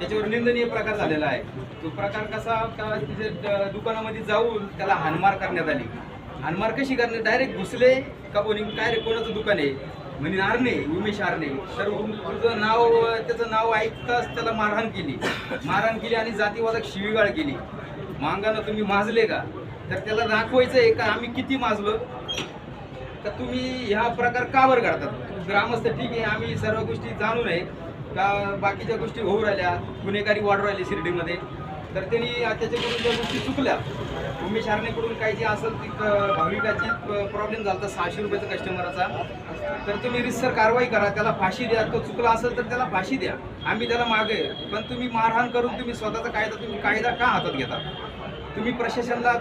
त्याच्यावर निंदनीय प्रकार झालेला आहे। तो प्रकार कसा का तिथे दुकानामध्ये जाऊन त्याला हाणमार करण्यात आली। हाणमार कशी करणे, डायरेक्ट घुसले का कोणी काय रे कोणाचं दुकान आहे म्हणजे आरणे, उमेश आरणे, तर तुझं नाव त्याचं नाव ऐकताच त्याला मारहाण केली आणि जातीवादक शिवीगाळ केली। मांगानं तुम्ही माजले का, तर त्याला दाखवायचं आहे का आम्ही किती माजलो, तर तुम्ही ह्या प्रकार का बरं करतात। ग्रामस्थ ठीक आहे, आम्ही सर्व गोष्टी जाणून आहे का बाकीच्या गोष्टी होऊ राहिल्या, गुन्हेगारी वाढू राहिली शिर्डीमध्ये, तर त्यांनी त्याच्याकडून ज्या गोष्टी चुकल्या, उमेश आरणेकडून काही जे असेल ती भाविकाची प्रॉब्लेम झाला 600 रुपयाचा कस्टमरचा, तर तुम्ही रितसर कारवाई करा, त्याला फाशी द्या। तो चुकला असेल तर त्याला फाशी द्या, आम्ही त्याला मागे, पण तुम्ही मारहाण करून तुम्ही स्वतःचा कायदा का हातात घेता। तुम्ही प्रशासनला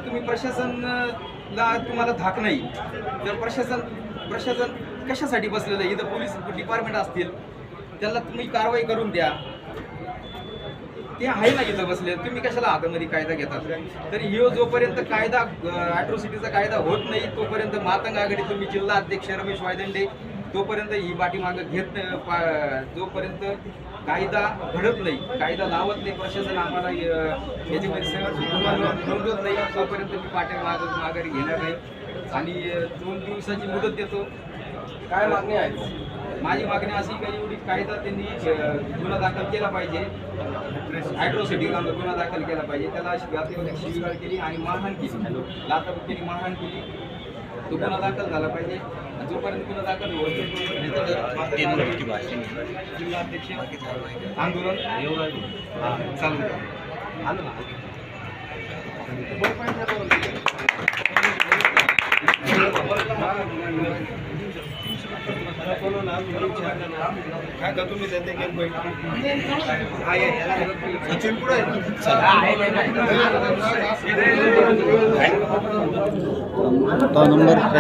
तुम्हाला धाक नाही, तर प्रशासन कशासाठी बसलेलं आहे, इथं पोलीस डिपार्टमेंट असतील त्याला तुम्ही कारवाई करून द्या, ते आहे ना इथं बसले, तुम्ही कशाला हातामध्ये कायदा घेतात। तर ह्यो जोपर्यंत कायदा अॅट्रॉसिटीचा कायदा होत नाही तोपर्यंत मातंग आघाडी तुम्ही जिल्हा अध्यक्ष रमेश वायदंडे तोपर्यंत ही पाठीमागं घेत जोपर्यंत कायदा घडत नाही, कायदा लावत नाही प्रशासन, आम्हाला याच्यामध्ये नोंदवत नाही तोपर्यंत मी माघारी घेणार नाही आणि 2 दिवसाची मुदत देतो। काय मागणी आहे? माझी मागणी अशी काही एवढी, कायदा त्यांनी गुन्हा दाखल केला पाहिजे, अॅट्रॉसिटीचा गुन्हा दाखल केला पाहिजे, त्याला अशी जातीवादक शिवीगाळ केली आणि मारहाण केली, लाथाबुक्कीने मारहाण केली, तो गुन्हा दाखल झाला पाहिजे। जोपर्यंत गुन्हा दाखल होत जिल्हाध्यक्ष आंदोलन चालू आलं ना। काय का तुम्ही देते सचिन पुढे